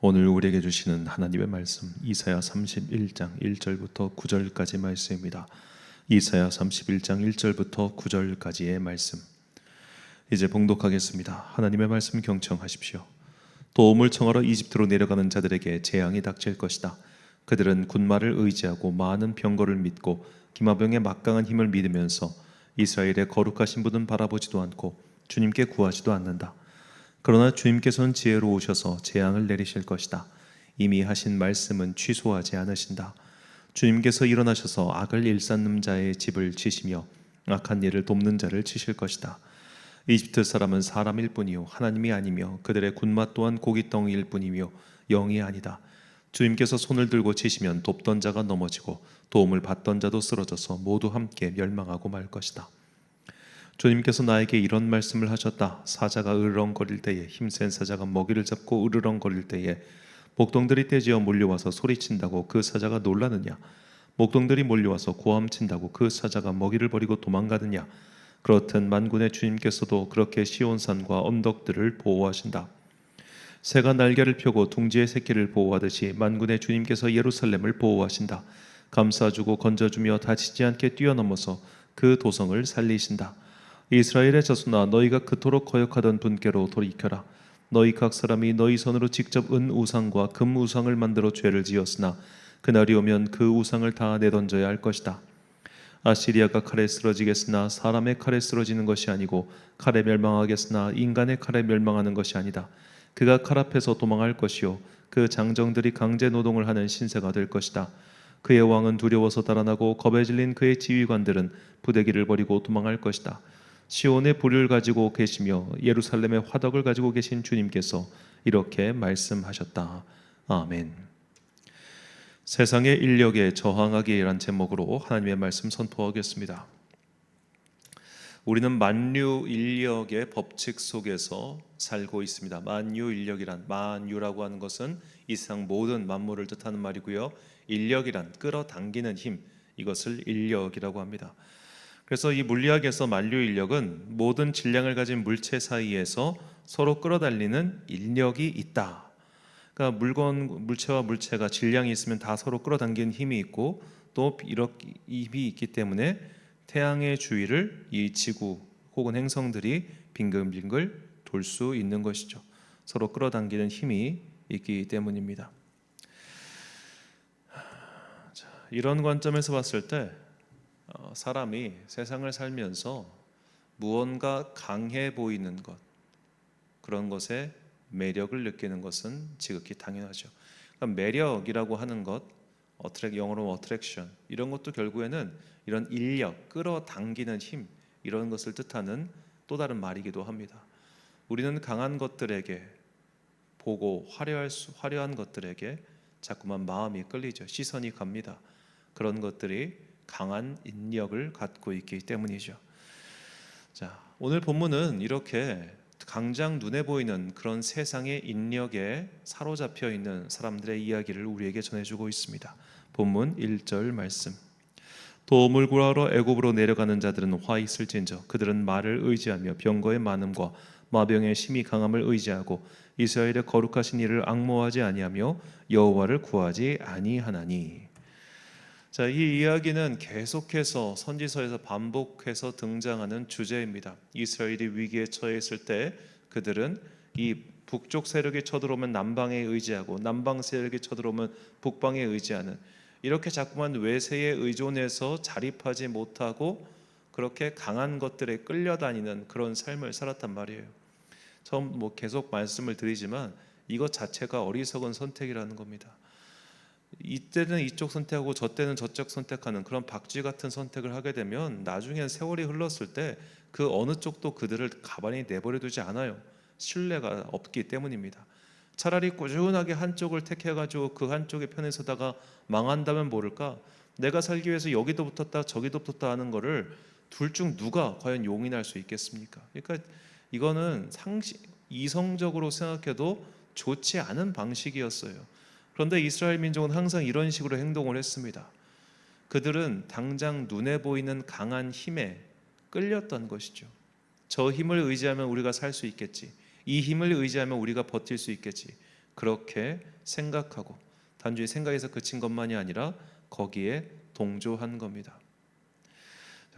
오늘 우리에게 주시는 하나님의 말씀 이사야 31장 1절부터 9절까지 말씀입니다. 이사야 31장 1절부터 9절까지의 말씀 이제 봉독하겠습니다. 하나님의 말씀 경청하십시오. 도움을 청하러 이집트로 내려가는 자들에게 재앙이 닥칠 것이다. 그들은 군마를 의지하고 많은 병거를 믿고 기마병의 막강한 힘을 믿으면서 이스라엘의 거룩하신 분은 바라보지도 않고 주님께 구하지도 않는다. 그러나 주님께서는 지혜로우셔서 재앙을 내리실 것이다. 이미 하신 말씀은 취소하지 않으신다. 주님께서 일어나셔서 악을 일삼는 자의 집을 치시며 악한 일을 돕는 자를 치실 것이다. 이집트 사람은 사람일 뿐이요 하나님이 아니며 그들의 군마 또한 고깃덩이일 뿐이며 영이 아니다. 주님께서 손을 들고 치시면 돕던 자가 넘어지고 도움을 받던 자도 쓰러져서 모두 함께 멸망하고 말 것이다. 주님께서 나에게 이런 말씀을 하셨다. 사자가 으르렁거릴 때에 힘센 사자가 먹이를 잡고 으르렁거릴 때에 목동들이 떼지어 몰려와서 소리친다고 그 사자가 놀라느냐? 목동들이 몰려와서 고함친다고 그 사자가 먹이를 버리고 도망가느냐? 그렇듯 만군의 주님께서도 그렇게 시온산과 언덕들을 보호하신다. 새가 날개를 펴고 둥지의 새끼를 보호하듯이 만군의 주님께서 예루살렘을 보호하신다. 감싸주고 건져주며 다치지 않게 뛰어넘어서 그 도성을 살리신다. 이스라엘의 자손아, 너희가 그토록 거역하던 분께로 돌이켜라. 너희 각 사람이 너희 손으로 직접 은 우상과 금 우상을 만들어 죄를 지었으나 그날이 오면 그 우상을 다 내던져야 할 것이다. 아시리아가 칼에 쓰러지겠으나 사람의 칼에 쓰러지는 것이 아니고 칼에 멸망하겠으나 인간의 칼에 멸망하는 것이 아니다. 그가 칼 앞에서 도망할 것이요 그 장정들이 강제 노동을 하는 신세가 될 것이다. 그의 왕은 두려워서 달아나고 겁에 질린 그의 지휘관들은 부대기를 버리고 도망할 것이다. 시온의 불을 가지고 계시며 예루살렘의 화덕을 가지고 계신 주님께서 이렇게 말씀하셨다. 아멘. 세상의 인력에 저항하기란 제목으로 하나님의 말씀 선포하겠습니다. 우리는 만유 인력의 법칙 속에서 살고 있습니다. 만유 인력이란, 만유라고 하는 것은 이 세상 모든 만물을 뜻하는 말이고요. 인력이란 끌어당기는 힘, 이것을 인력이라고 합니다. 그래서 이 물리학에서 만유 인력은 모든 질량을 가진 물체 사이에서 서로 끌어당기는 인력이 있다. 그러니까 물체와 물체가 질량이 있으면 다 서로 끌어당기는 힘이 있고 또 이렇게 힘이 있기 때문에 태양의 주위를 이 지구 혹은 행성들이 빙글빙글 돌 수 있는 것이죠. 서로 끌어당기는 힘이 있기 때문입니다. 자, 이런 관점에서 봤을 때 사람이 세상을 살면서 무언가 강해 보이는 것, 그런 것에 매력을 느끼는 것은 지극히 당연하죠. 그러니까 매력이라고 하는 것, 영어로 attraction, 이런 것도 결국에는 이런 인력, 끌어당기는 힘, 이런 것을 뜻하는 또 다른 말이기도 합니다. 우리는 강한 것들에게 보고 화려한 것들에게 자꾸만 마음이 끌리죠. 시선이 갑니다. 그런 것들이 강한 인력을 갖고 있기 때문이죠. 자, 오늘 본문은 이렇게 당장 눈에 보이는 그런 세상의 인력에 사로잡혀 있는 사람들의 이야기를 우리에게 전해주고 있습니다. 본문 1절 말씀. 도움을 구하러 애굽으로 내려가는 자들은 화 있을진저 그들은 말을 의지하며 병거의 많음과 마병의 심히 강함을 의지하고 이스라엘의 거룩하신 이를 앙모하지 아니하며 여호와를 구하지 아니하나니. 자, 이 이야기는 계속해서 선지서에서 반복해서 등장하는 주제입니다. 이스라엘이 위기에 처해 있을 때 그들은 이 북쪽 세력이 쳐들어오면 남방에 의지하고 남방 세력이 쳐들어오면 북방에 의지하는, 이렇게 자꾸만 외세에 의존해서 자립하지 못하고 그렇게 강한 것들에 끌려다니는 그런 삶을 살았단 말이에요. 처음 계속 말씀을 드리지만 이것 자체가 어리석은 선택이라는 겁니다. 이때는 이쪽 선택하고 저 때는 저쪽 선택하는 그런 박쥐 같은 선택을 하게 되면 나중엔 세월이 흘렀을 때 그 어느 쪽도 그들을 가만히 내버려 두지 않아요. 신뢰가 없기 때문입니다. 차라리 꾸준하게 한쪽을 택해가지고 그 한쪽의 편에 서다가 망한다면 모를까, 내가 살기 위해서 여기도 붙었다 저기도 붙었다 하는 거를 둘 중 누가 과연 용인할 수 있겠습니까? 그러니까 이거는 이성적으로 생각해도 좋지 않은 방식이었어요. 그런데 이스라엘 민족은 항상 이런 식으로 행동을 했습니다. 그들은 당장 눈에 보이는 강한 힘에 끌렸던 것이죠. 저 힘을 의지하면 우리가 살 수 있겠지. 이 힘을 의지하면 우리가 버틸 수 있겠지. 그렇게 생각하고 단순히 생각에서 그친 것만이 아니라 거기에 동조한 겁니다.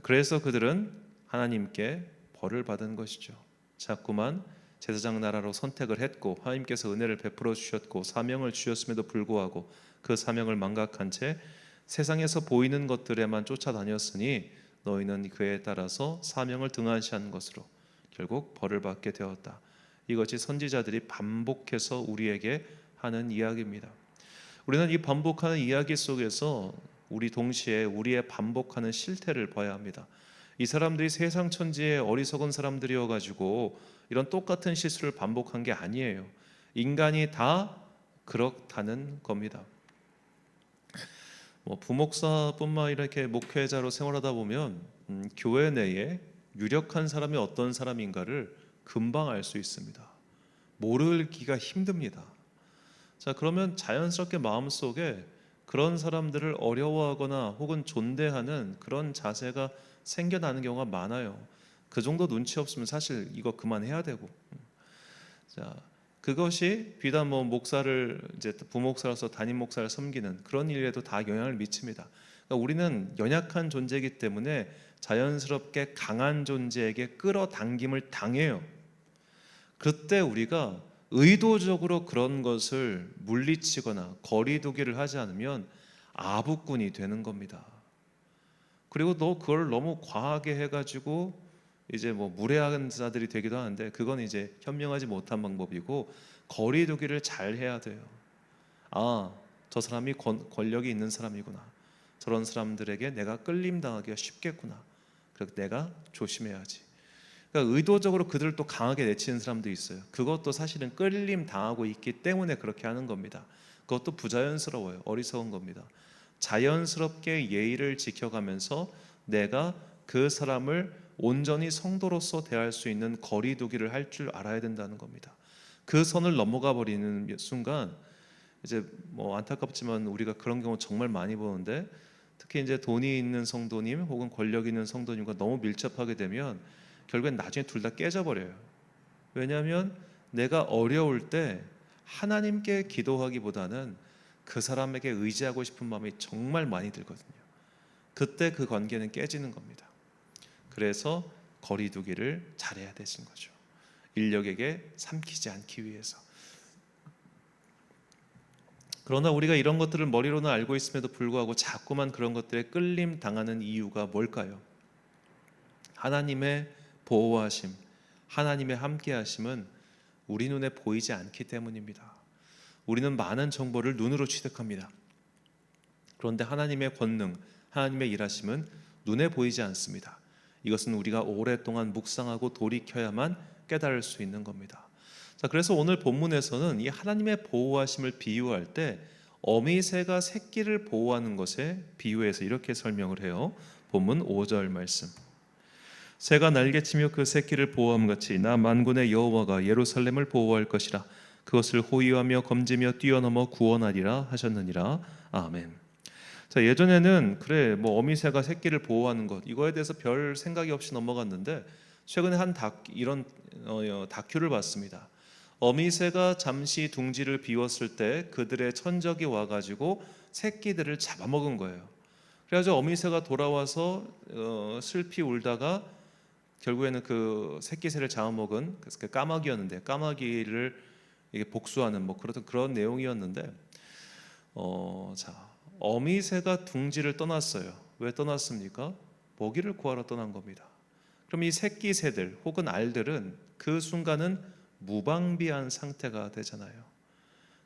그래서 그들은 하나님께 벌을 받은 것이죠. 자꾸만 제사장 나라로 선택을 했고 하나님께서 은혜를 베풀어 주셨고 사명을 주셨음에도 불구하고 그 사명을 망각한 채 세상에서 보이는 것들에만 쫓아다녔으니 너희는 그에 따라서 사명을 등한시한 것으로 결국 벌을 받게 되었다. 이것이 선지자들이 반복해서 우리에게 하는 이야기입니다. 우리는 이 반복하는 이야기 속에서 우리 동시에 우리의 반복하는 실태를 봐야 합니다. 이 사람들이 세상 천지의 어리석은 사람들이어 가지고 이런 똑같은 실수를 반복한 게 아니에요. 인간이 다 그렇다는 겁니다. 부목사뿐만 이렇게 목회자로 생활하다 보면 교회 내에 유력한 사람이 어떤 사람인가를 금방 알 수 있습니다. 모르기가 힘듭니다. 자, 그러면 자연스럽게 마음속에 그런 사람들을 어려워하거나 혹은 존대하는 그런 자세가 생겨나는 경우가 많아요. 그 정도 눈치 없으면 사실 이거 그만해야 되고. 자, 그것이 비단 목사를 이제 부목사로서 담임 목사를 섬기는 그런 일에도 다 영향을 미칩니다. 그러니까 우리는 연약한 존재이기 때문에 자연스럽게 강한 존재에게 끌어당김을 당해요. 그때 우리가 의도적으로 그런 것을 물리치거나 거리두기를 하지 않으면 아부꾼이 되는 겁니다. 그리고 또 그걸 너무 과하게 해가지고 이제 무례한 자들이 되기도 하는데 그건 이제 현명하지 못한 방법이고 거리두기를 잘 해야 돼요. 아, 저 사람이 권력이 있는 사람이구나. 저런 사람들에게 내가 끌림 당하기가 쉽겠구나. 그래서 내가 조심해야지. 그러니까 의도적으로 그들을 또 강하게 내치는 사람도 있어요. 그것도 사실은 끌림 당하고 있기 때문에 그렇게 하는 겁니다. 그것도 부자연스러워요. 어리석은 겁니다. 자연스럽게 예의를 지켜가면서 내가 그 사람을 온전히 성도로서 대할 수 있는 거리두기를 할 줄 알아야 된다는 겁니다. 그 선을 넘어가 버리는 순간 이제 안타깝지만 우리가 그런 경우 정말 많이 보는데 특히 이제 돈이 있는 성도님 혹은 권력 있는 성도님과 너무 밀접하게 되면 결국엔 나중에 둘 다 깨져버려요. 왜냐하면 내가 어려울 때 하나님께 기도하기보다는 그 사람에게 의지하고 싶은 마음이 정말 많이 들거든요. 그때 그 관계는 깨지는 겁니다. 그래서 거리두기를 잘해야 되신 거죠. 인력에게 삼키지 않기 위해서. 그러나 우리가 이런 것들을 머리로는 알고 있음에도 불구하고 자꾸만 그런 것들에 끌림 당하는 이유가 뭘까요? 하나님의 보호하심, 하나님의 함께하심은 우리 눈에 보이지 않기 때문입니다. 우리는 많은 정보를 눈으로 취득합니다. 그런데 하나님의 권능, 하나님의 일하심은 눈에 보이지 않습니다. 이것은 우리가 오랫동안 묵상하고 돌이켜야만 깨달을 수 있는 겁니다. 자, 그래서 오늘 본문에서는 이 하나님의 보호하심을 비유할 때 어미새가 새끼를 보호하는 것에 비유해서 이렇게 설명을 해요. 본문 5절 말씀. 새가 날개치며 그 새끼를 보호함 같이 나 만군의 여호와가 예루살렘을 보호할 것이라. 그것을 호위하며 검지며 뛰어넘어 구원하리라 하셨느니라. 아멘. 자, 예전에는 그래 어미새가 새끼를 보호하는 것 이거에 대해서 별 생각이 없이 넘어갔는데 최근에 이런 다큐를 봤습니다. 어미새가 잠시 둥지를 비웠을 때 그들의 천적이 와가지고 새끼들을 잡아먹은 거예요. 그래가지고 어미새가 돌아와서 슬피 울다가 결국에는 그 새끼새를 잡아먹은 그 까마귀였는데 까마귀를 이게 복수하는 그런 내용이었는데 자, 어미새가 둥지를 떠났어요. 왜 떠났습니까? 먹이를 구하러 떠난 겁니다. 그럼 이 새끼새들 혹은 알들은 그 순간은 무방비한 상태가 되잖아요.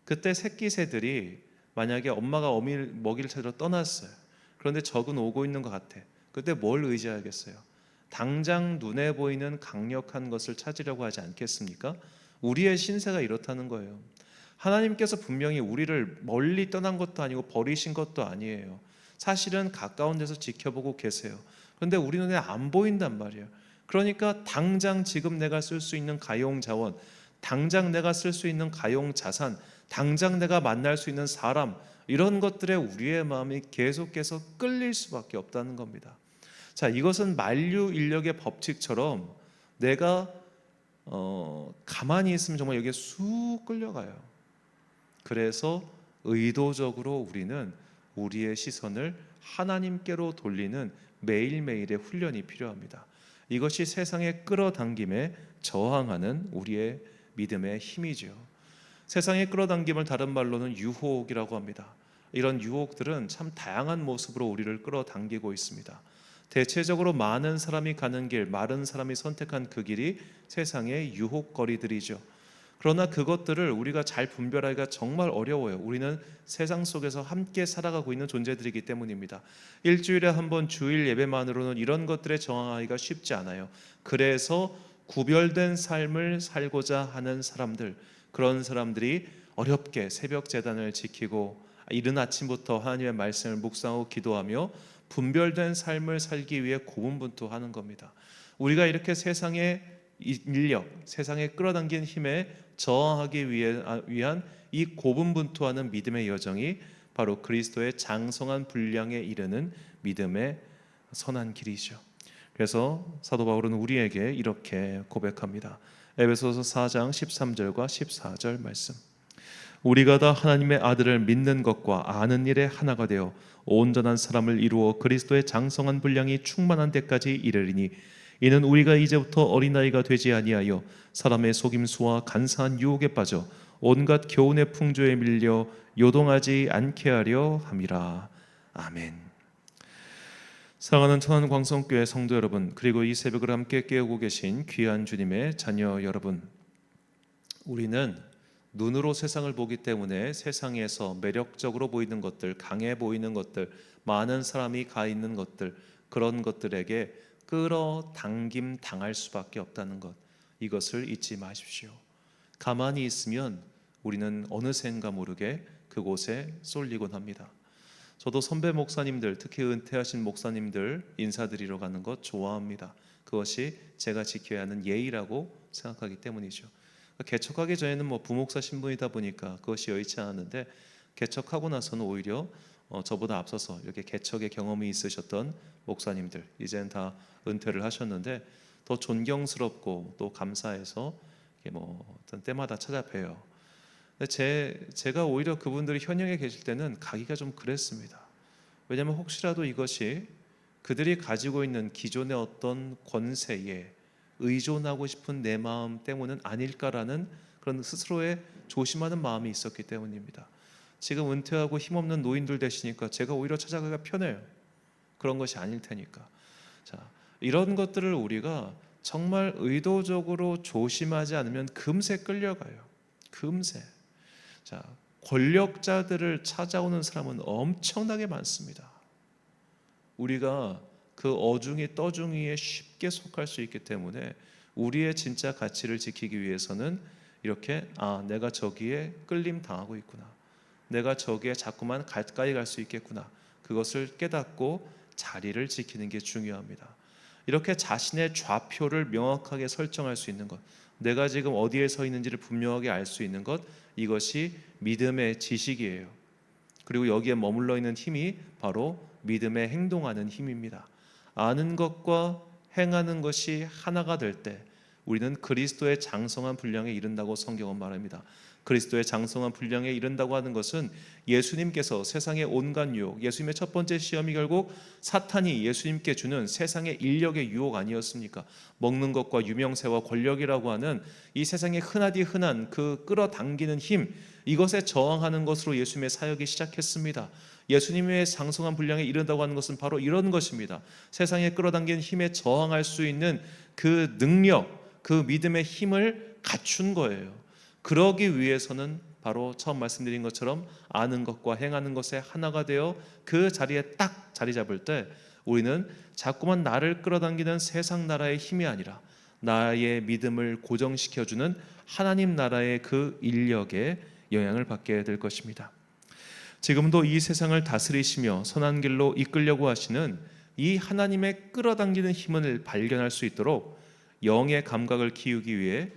그때 새끼새들이 만약에 엄마가 먹이를 찾으러 떠났어요. 그런데 적은 오고 있는 것 같아. 그때 뭘 의지하겠어요? 당장 눈에 보이는 강력한 것을 찾으려고 하지 않겠습니까? 우리의 신세가 이렇다는 거예요. 하나님께서 분명히 우리를 멀리 떠난 것도 아니고 버리신 것도 아니에요. 사실은 가까운 데서 지켜보고 계세요. 그런데 우리 눈에 안 보인단 말이에요. 그러니까 당장 지금 내가 쓸 수 있는 가용 자원, 당장 내가 쓸 수 있는 가용 자산, 당장 내가 만날 수 있는 사람, 이런 것들에 우리의 마음이 계속해서 끌릴 수밖에 없다는 겁니다. 자, 이것은 만류 인력의 법칙처럼 내가 가만히 있으면 정말 여기에 쑥 끌려가요. 그래서 의도적으로 우리는 우리의 시선을 하나님께로 돌리는 매일매일의 훈련이 필요합니다. 이것이 세상의 끌어당김에 저항하는 우리의 믿음의 힘이죠. 세상의 끌어당김을 다른 말로는 유혹이라고 합니다. 이런 유혹들은 참 다양한 모습으로 우리를 끌어당기고 있습니다. 대체적으로 많은 사람이 가는 길, 많은 사람이 선택한 그 길이 세상의 유혹거리들이죠. 그러나 그것들을 우리가 잘 분별하기가 정말 어려워요. 우리는 세상 속에서 함께 살아가고 있는 존재들이기 때문입니다. 일주일에 한 번 주일 예배만으로는 이런 것들에 저항하기가 쉽지 않아요. 그래서 구별된 삶을 살고자 하는 사람들, 그런 사람들이 어렵게 새벽 제단을 지키고 이른 아침부터 하나님의 말씀을 묵상하고 기도하며 분별된 삶을 살기 위해 고군분투하는 겁니다. 우리가 이렇게 세상의 인력, 세상에 끌어당긴 힘에 저항하기 위한 이 고군분투하는 믿음의 여정이 바로 그리스도의 장성한 분량에 이르는 믿음의 선한 길이죠. 그래서 사도 바울은 우리에게 이렇게 고백합니다. 에베소서 4장 13절과 14절 말씀. 우리가 다 하나님의 아들을 믿는 것과 아는 일에 하나가 되어 온전한 사람을 이루어 그리스도의 장성한 분량이 충만한 데까지 이르리니 이는 우리가 이제부터 어린아이가 되지 아니하여 사람의 속임수와 간사한 유혹에 빠져 온갖 교훈의 풍조에 밀려 요동하지 않게 하려 함이라. 아멘. 사랑하는 천안광성교회 성도 여러분, 그리고 이 새벽을 함께 깨우고 계신 귀한 주님의 자녀 여러분, 우리는 눈으로 세상을 보기 때문에 세상에서 매력적으로 보이는 것들, 강해 보이는 것들, 많은 사람이 가 있는 것들, 그런 것들에게 끌어당김 당할 수밖에 없다는 것, 이것을 잊지 마십시오. 가만히 있으면 우리는 어느샌가 모르게 그곳에 쏠리곤 합니다. 저도 선배 목사님들, 특히 은퇴하신 목사님들 인사드리러 가는 것 좋아합니다. 그것이 제가 지켜야 하는 예의라고 생각하기 때문이죠. 개척하기 전에는 부목사 신분이다 보니까 그것이 여의치 않았는데, 개척하고 나서는 오히려 저보다 앞서서 이렇게 개척의 경험이 있으셨던 목사님들, 이제는 다 은퇴를 하셨는데 더 존경스럽고 또 감사해서 어떤 때마다 찾아뵈요. 제가 오히려 그분들이 현역에 계실 때는 가기가 좀 그랬습니다. 왜냐하면 혹시라도 이것이 그들이 가지고 있는 기존의 어떤 권세에 의존하고 싶은 내 마음 때문은 아닐까라는 그런 스스로의 조심하는 마음이 있었기 때문입니다. 지금 은퇴하고 힘없는 노인들 되시니까 제가 오히려 찾아가기가 편해요. 그런 것이 아닐 테니까. 자, 이런 것들을 우리가 정말 의도적으로 조심하지 않으면 금세 끌려가요. 금세. 자, 권력자들을 찾아오는 사람은 엄청나게 많습니다. 우리가 그 어중이 떠중이에 쉽게 속할 수 있기 때문에 우리의 진짜 가치를 지키기 위해서는 이렇게 내가 저기에 끌림 당하고 있구나, 내가 저기에 자꾸만 가까이 갈 수 있겠구나, 그것을 깨닫고 자리를 지키는 게 중요합니다. 이렇게 자신의 좌표를 명확하게 설정할 수 있는 것, 내가 지금 어디에 서 있는지를 분명하게 알 수 있는 것, 이것이 믿음의 지식이에요. 그리고 여기에 머물러 있는 힘이 바로 믿음에 행동하는 힘입니다. 아는 것과 행하는 것이 하나가 될 때 우리는 그리스도의 장성한 분량에 이른다고 성경은 말합니다. 그리스도의 장성한 분량에 이른다고 하는 것은 예수님께서 세상의 온갖 유혹, 예수님의 첫 번째 시험이 결국 사탄이 예수님께 주는 세상의 인력의 유혹 아니었습니까? 먹는 것과 유명세와 권력이라고 하는 이 세상에 흔하디 흔한 그 끌어당기는 힘, 이것에 저항하는 것으로 예수님의 사역이 시작했습니다. 예수님의 장성한 분량에 이른다고 하는 것은 바로 이런 것입니다. 세상에 끌어당기는 힘에 저항할 수 있는 그 능력, 그 믿음의 힘을 갖춘 거예요. 그러기 위해서는 바로 처음 말씀드린 것처럼 아는 것과 행하는 것에 하나가 되어 그 자리에 딱 자리 잡을 때 우리는 자꾸만 나를 끌어당기는 세상 나라의 힘이 아니라 나의 믿음을 고정시켜주는 하나님 나라의 그 인력에 영향을 받게 될 것입니다. 지금도 이 세상을 다스리시며 선한 길로 이끌려고 하시는 이 하나님의 끌어당기는 힘을 발견할 수 있도록 영의 감각을 키우기 위해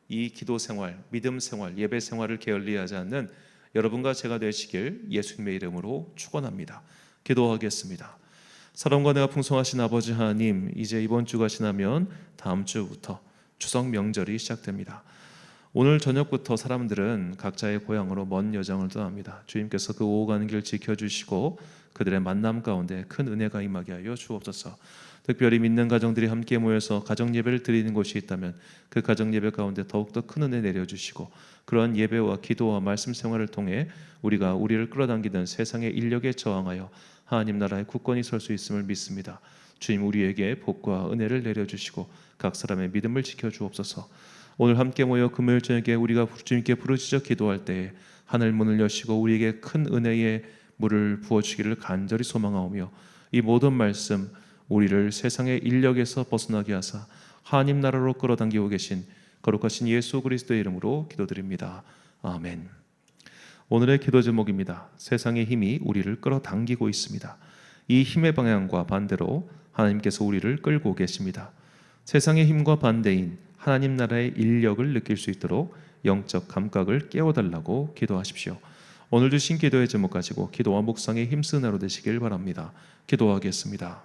이 기도 생활, 믿음 생활, 예배 생활을 게을리하지 않는 여러분과 제가 되시길 예수님의 이름으로 축원합니다. 기도하겠습니다. 사랑과 은혜가 풍성하신 아버지 하나님, 이제 이번 주가 지나면 다음 주부터 추석 명절이 시작됩니다. 오늘 저녁부터 사람들은 각자의 고향으로 먼 여정을 떠납니다. 주님께서 그 오고 가는 길 지켜주시고 그들의 만남 가운데 큰 은혜가 임하게 하여 주옵소서. 특별히 믿는 가정들이 함께 모여서 가정 예배를 드리는 곳이 있다면 그 가정 예배 가운데 더욱더 큰 은혜 내려주시고, 그러한 예배와 기도와 말씀 생활을 통해 우리가 우리를 끌어당기는 세상의 인력에 저항하여 하나님 나라의 굳건히 설 수 있음을 믿습니다. 주님, 우리에게 복과 은혜를 내려주시고 각 사람의 믿음을 지켜주옵소서. 오늘 함께 모여 금요일 저녁에 우리가 주님께 부르짖어 기도할 때에 하늘 문을 여시고 우리에게 큰 은혜의 물을 부어주기를 간절히 소망하오며, 이 모든 말씀 우리를 세상의 인력에서 벗어나게 하사 하나님 나라로 끌어당기고 계신 거룩하신 예수 그리스도의 이름으로 기도드립니다. 아멘. 오늘의 기도 제목입니다. 세상의 힘이 우리를 끌어당기고 있습니다. 이 힘의 방향과 반대로 하나님께서 우리를 끌고 계십니다. 세상의 힘과 반대인 하나님 나라의 인력을 느낄 수 있도록 영적 감각을 깨워달라고 기도하십시오. 오늘 주신 기도의 제목 가지고 기도와 묵상의 힘쓰는 하루 되시길 바랍니다. 기도하겠습니다.